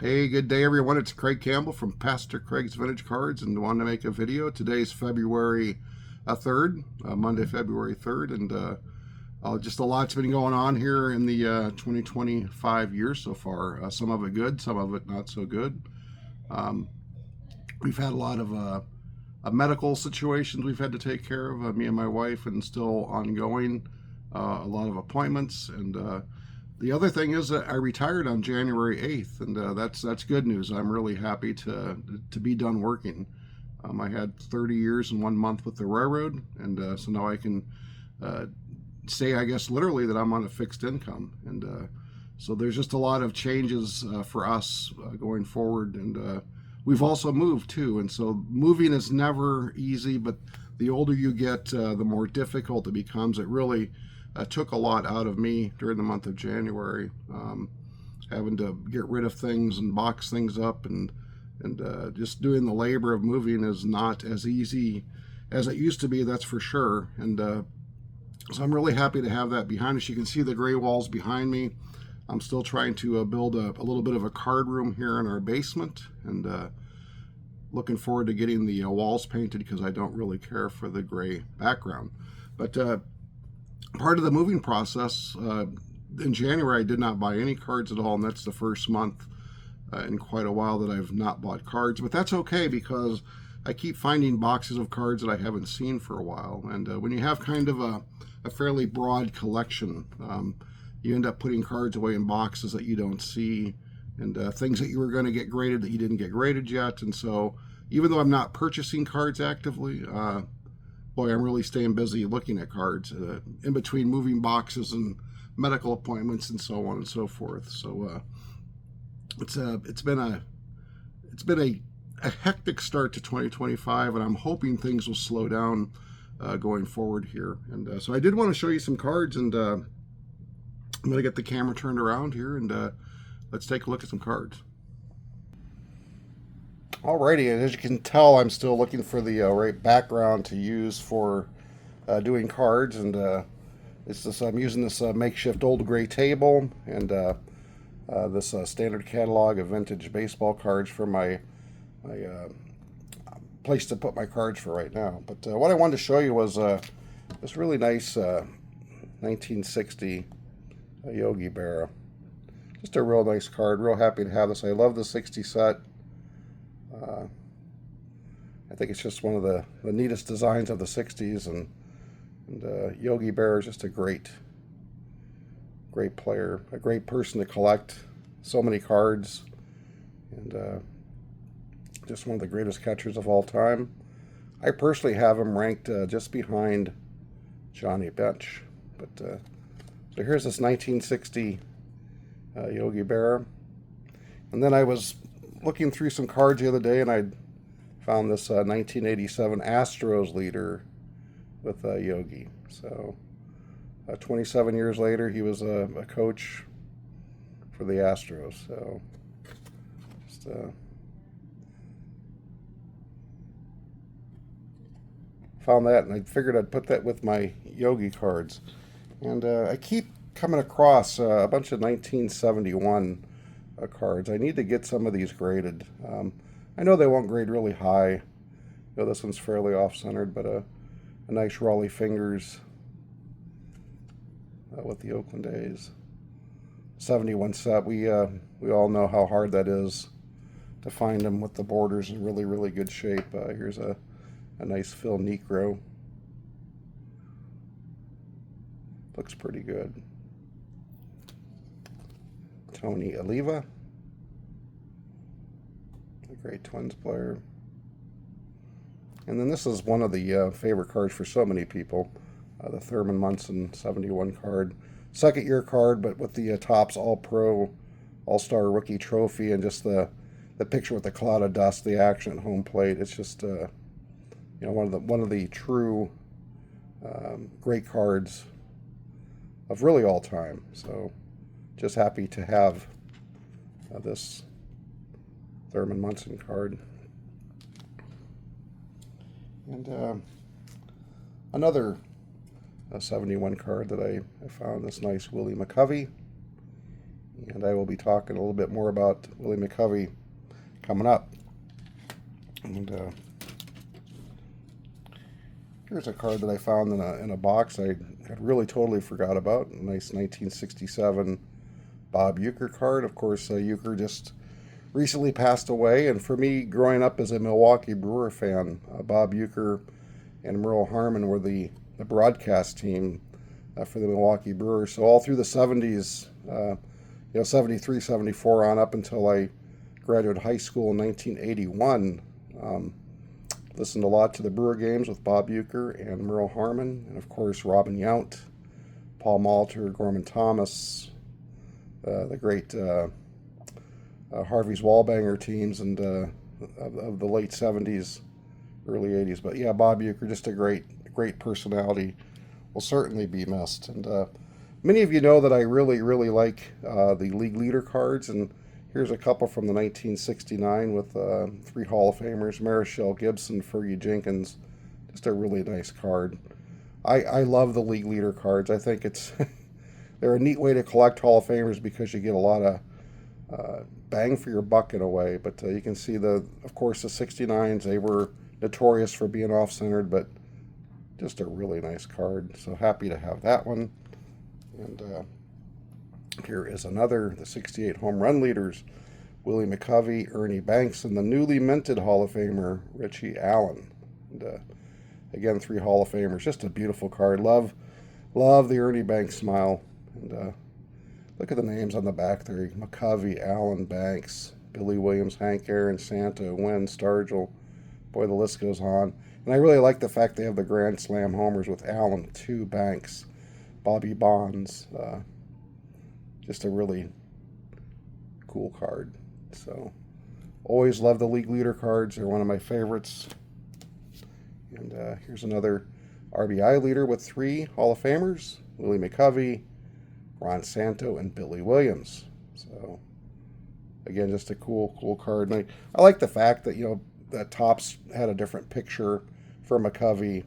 Hey, good day everyone. It's Craig Campbell from Pastor Craig's Vintage Cards and wanted to make a video. Today's February 3rd, Monday, February 3rd, and just a lot's been going on here in the 2025 year so far. Some of it good, some of it not so good. Um, we've had a lot of medical situations we've had to take care of, me and my wife, and still ongoing. A lot of appointments, and the other thing is that I retired on January 8th, and that's good news. I'm really happy to be done working. I had 30 years and 1 month with the railroad, and so now I can say, I guess, literally that I'm on a fixed income. And so there's just a lot of changes for us going forward, and we've also moved too. And so moving is never easy, but the older you get, the more difficult it becomes. It really took a lot out of me during the month of January, having to get rid of things and box things up, and just doing the labor of moving is not as easy as it used to be, that's for sure. And so I'm really happy to have that behind us. You can see the gray walls behind me. I'm still trying to build a little bit of a card room here in our basement, and looking forward to getting the walls painted because I don't really care for the gray background. But part of the moving process, in January I did not buy any cards at all, and that's the first month in quite a while that I've not bought cards. But that's okay, because I keep finding boxes of cards that I haven't seen for a while. And when you have kind of a fairly broad collection, you end up putting cards away in boxes that you don't see, and things that you were going to get graded that you didn't get graded yet. And so even though I'm not purchasing cards actively, boy, I'm really staying busy looking at cards in between moving boxes and medical appointments and so on and so forth. So it's been a hectic start to 2025, and I'm hoping things will slow down going forward here. And so I did want to show you some cards, and I'm going to get the camera turned around here, and let's take a look at some cards. Alrighty, and as you can tell, I'm still looking for the right background to use for doing cards, and it's this. I'm using this makeshift old gray table, and this standard catalog of vintage baseball cards for my place to put my cards for right now. But what I wanted to show you was this really nice 1960 Yogi Berra. Just a real nice card. Real happy to have this. I love the 60 set. I think it's just one of the neatest designs of the 60s, and Yogi Berra is just a great player, a great person to collect so many cards, and just one of the greatest catchers of all time. I personally have him ranked just behind Johnny Bench. But so here's this 1960 Yogi Berra, and then I was looking through some cards the other day, and I found this 1987 Astros leader with Yogi. So 27 years later, he was a coach for the Astros. So just found that, and I figured I'd put that with my Yogi cards. And I keep coming across a bunch of 1971 cards. I need to get some of these graded. I know they won't grade really high. You know, this one's fairly off-centered, but a nice Raleigh Fingers with the Oakland A's. 71 set. We all know how hard that is to find them with the borders in really, really good shape. Here's a nice Phil Necro. Looks pretty good. Tony Oliva, a great Twins player. And then this is one of the favorite cards for so many people, the Thurman Munson 71 card. Second year card, but with the Topps All-Pro, All-Star Rookie Trophy, and just the picture with the cloud of dust, the action at home plate. It's just you know, one of the true great cards of really all time. So just happy to have this Thurman Munson card. And another 71 card that I found, this nice Willie McCovey. And I will be talking a little bit more about Willie McCovey coming up. And here's a card that I found in a box I had really totally forgot about. A nice 1967 Bob Uecker card. Of course, Uecker just recently passed away, and for me, growing up as a Milwaukee Brewer fan, Bob Uecker and Merle Harmon were the broadcast team for the Milwaukee Brewers. So all through the 70s, 73, 74 on up until I graduated high school in 1981. Listened a lot to the Brewer games with Bob Uecker and Merle Harmon, and of course Robin Yount, Paul Malter, Gorman Thomas, the great Harvey's Wallbanger teams and of the late 70s, early 80s. But yeah, Bob Uecker, just a great personality, will certainly be missed. And many of you know that I really like the league leader cards, and here's a couple from the 1969 with 3 Hall of Famers: Marichal Gibson, Fergie Jenkins. Just a really nice card. I love the league leader cards. I think it's they're a neat way to collect Hall of Famers because you get a lot of bang for your buck in a way. But you can see of course the 69s, they were notorious for being off-centered, but just a really nice card. So happy to have that one. And here is another, the 68 home run leaders: Willie McCovey, Ernie Banks, and the newly minted Hall of Famer Richie Allen. And again, 3 Hall of Famers. Just a beautiful card. Love the Ernie Banks smile. And look at the names on the back there: McCovey, Allen, Banks, Billy Williams, Hank Aaron, Santa, Wynn, Stargell. Boy, the list goes on. And I really like the fact they have the Grand Slam homers with Allen, 2, Banks, Bobby Bonds. Just a really cool card. So always love the league leader cards. They're one of my favorites. And here's another RBI leader with 3 Hall of Famers: Willie McCovey, Ron Santo, and Billy Williams. So again, just a cool card. And I like the fact that that Topps had a different picture for McCovey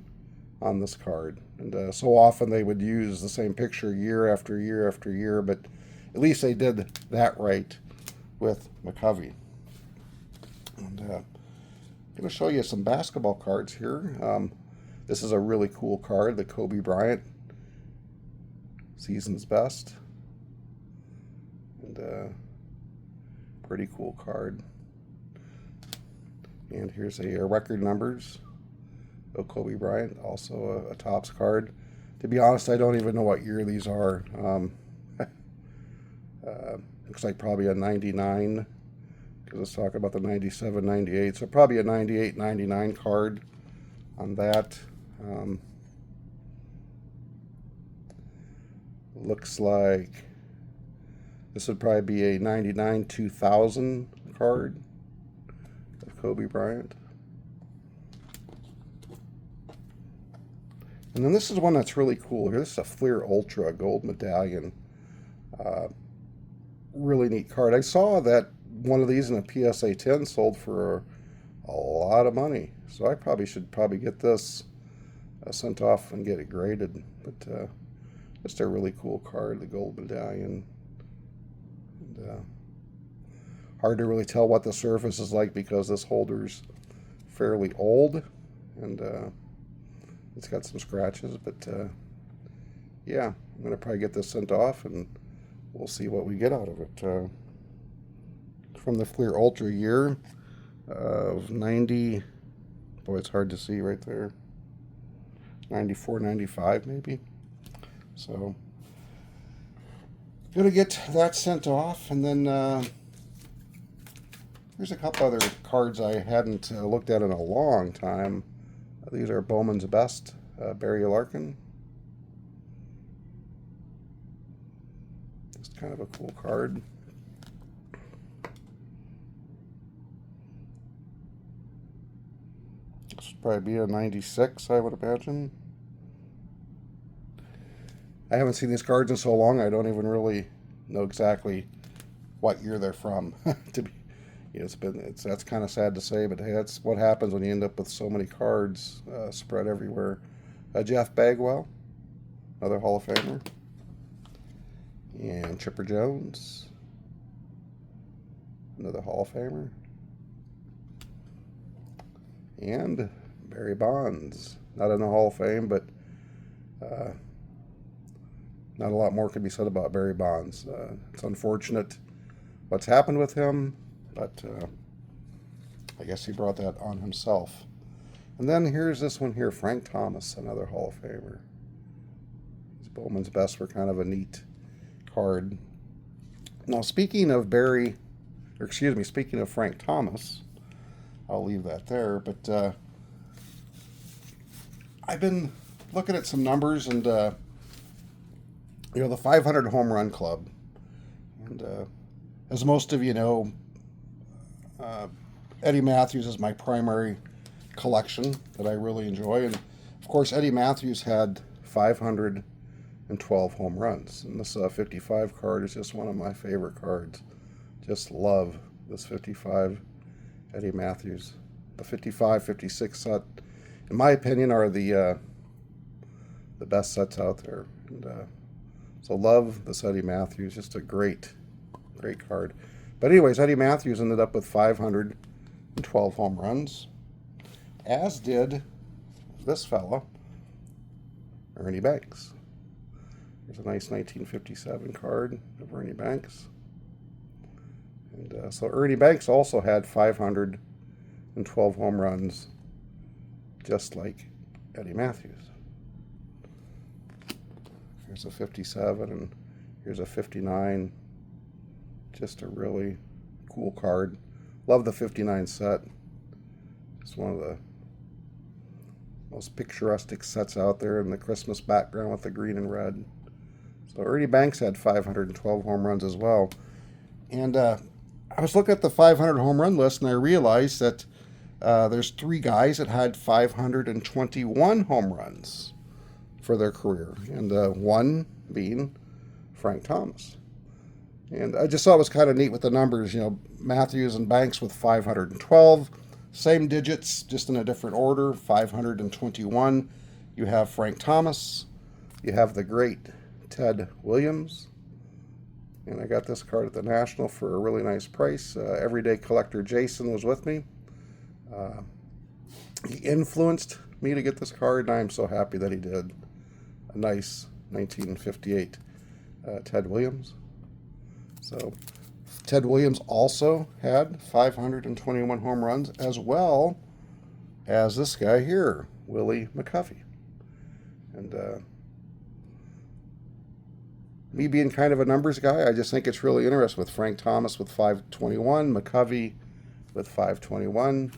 on this card. And so often they would use the same picture year after year after year, but at least they did that right with McCovey. And I'm going to show you some basketball cards here. This is a really cool card, the Kobe Bryant Season's Best. And pretty cool card. And here's a record numbers of Kobe Bryant, also a Topps card. To be honest, I don't even know what year these are. Looks like probably a 99, because it's talking about the 97, 98. So probably a 98, 99 card on that. Looks like this would probably be a 99, 2000 card of Kobe Bryant. And then this is one that's really cool here. This is a Fleer Ultra gold medallion. Really neat card. I saw that one of these in a PSA 10 sold for a lot of money. So I should get this sent off and get it graded. But just a really cool card, the gold medallion. And, hard to really tell what the surface is like because this holder's fairly old. And it's got some scratches, but yeah, I'm going to probably get this sent off and we'll see what we get out of it. From the Fleer Ultra year of 90, boy, it's hard to see right there, 94, 95 maybe. So going to get that sent off, and then there's a couple other cards I hadn't looked at in a long time. These are Bowman's Best, Barry Larkin. Just kind of a cool card. This would probably be a 96, I would imagine. I haven't seen these cards in so long, I don't even really know exactly what year they're from. To be, that's kind of sad to say, but hey, that's what happens when you end up with so many cards spread everywhere. Jeff Bagwell, another Hall of Famer, and Chipper Jones, another Hall of Famer. And Barry Bonds, not in the Hall of Fame, but not a lot more can be said about Barry Bonds. It's unfortunate what's happened with him, but I guess he brought that on himself. And then here's this one here, Frank Thomas, another Hall of Famer. These Bowman's Best were kind of a neat card. Now, speaking of speaking of Frank Thomas, I'll leave that there, but I've been looking at some numbers, and the 500 home run club, and as most of you know, Eddie Matthews is my primary collection that I really enjoy, and of course Eddie Matthews had 512 home runs, and this 55 card is just one of my favorite cards. Just love this 55 Eddie Matthews. The 55, 56 set, in my opinion, are the best sets out there, and so love this Eddie Matthews. Just a great card. But anyways, Eddie Matthews ended up with 512 home runs, as did this fella, Ernie Banks. There's a nice 1957 card of Ernie Banks. And so Ernie Banks also had 512 home runs, just like Eddie Matthews. Here's a 57, and here's a 59. Just a really cool card. Love the 59 set. It's one of the most picturesque sets out there in the Christmas background with the green and red. So Ernie Banks had 512 home runs as well. And I was looking at the 500 home run list, and I realized that there's 3 guys that had 521 home runs for their career, and one being Frank Thomas. And I just thought it was kind of neat with the numbers. Matthews and Banks with 512, same digits, just in a different order. 521. You have Frank Thomas. You have the great Ted Williams. And I got this card at the National for a really nice price. Everyday collector Jason was with me. He influenced me to get this card, and I am so happy that he did. A nice 1958 Ted Williams. So Ted Williams also had 521 home runs, as well as this guy here, Willie McCovey. And me being kind of a numbers guy, I just think it's really interesting with Frank Thomas with 521, McCovey with 521,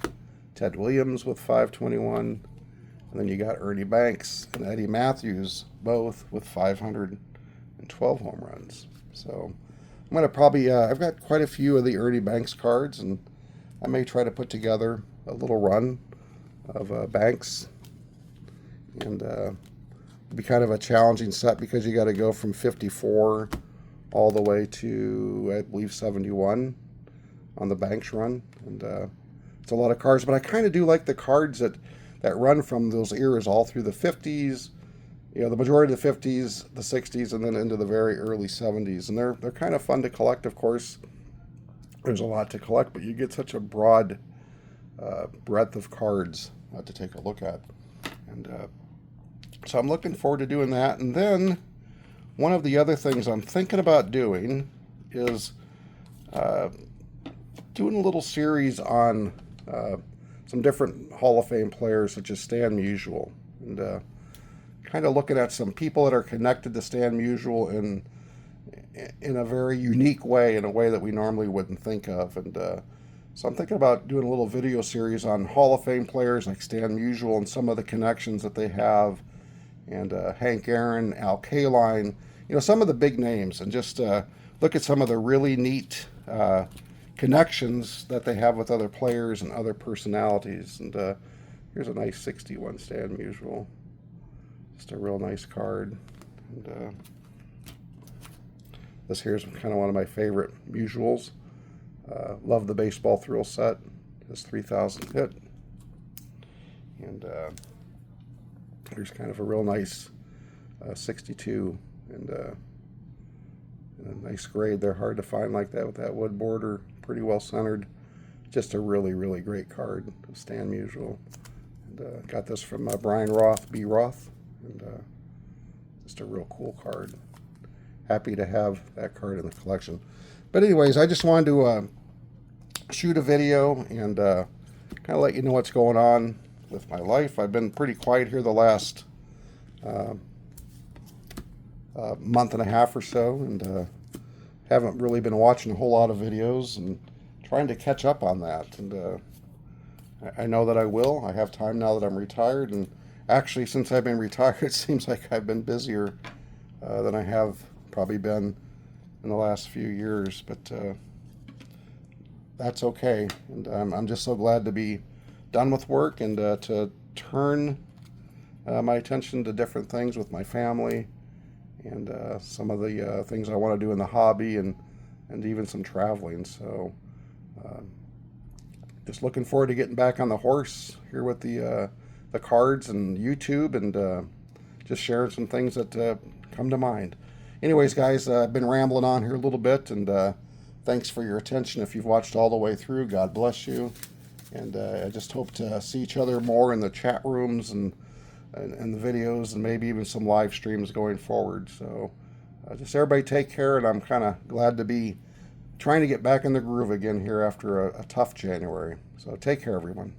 Ted Williams with 521, and then you got Ernie Banks and Eddie Matthews both with 512 home runs. So I'm going to probably, I've got quite a few of the Ernie Banks cards, and I may try to put together a little run of Banks. And it'll be kind of a challenging set because you got to go from 54 all the way to, I believe, 71 on the Banks run. And it's a lot of cards, but I kind of do like the cards that run from those eras all through the 50s, the majority of the 50s, the 60s, and then into the very early 70s. And they're kind of fun to collect, of course. There's a lot to collect, but you get such a broad breadth of cards to take a look at. And so I'm looking forward to doing that. And then one of the other things I'm thinking about doing is doing a little series on some different Hall of Fame players, such as Stan Musial, and kind of looking at some people that are connected to Stan Musial in a very unique way, in a way that we normally wouldn't think of. And so I'm thinking about doing a little video series on Hall of Fame players like Stan Musial and some of the connections that they have, and Hank Aaron, Al Kaline, some of the big names, and just look at some of the really neat connections that they have with other players and other personalities. And here's a nice 61 Stan Musial. Just a real nice card. And this here's kind of one of my favorite Musials. Love the baseball thrill set. This 3,000 hit. And here's kind of a real nice 62. And a nice grade. They're hard to find like that with that wood border. pretty well centered. Just a really, really great card, Stan Musial. And got this from Brian Roth, B. Roth, and just a real cool card. Happy to have that card in the collection. But anyways, I just wanted to shoot a video and kind of let you know what's going on with my life. I've been pretty quiet here the last month and a half or so, and haven't really been watching a whole lot of videos and trying to catch up on that. And I know that I will. I have time now that I'm retired, and actually since I've been retired, it seems like I've been busier than I have probably been in the last few years, but that's okay. And I'm just so glad to be done with work and to turn my attention to different things with my family and some of the things I want to do in the hobby and even some traveling. So just looking forward to getting back on the horse here with the cards and YouTube and just sharing some things that come to mind. Anyways, guys, I've been rambling on here a little bit, and thanks for your attention. If you've watched all the way through, God bless you. And I just hope to see each other more in the chat rooms and the videos and maybe even some live streams going forward. So just everybody take care, and I'm kind of glad to be trying to get back in the groove again here after a tough January. So take care, everyone.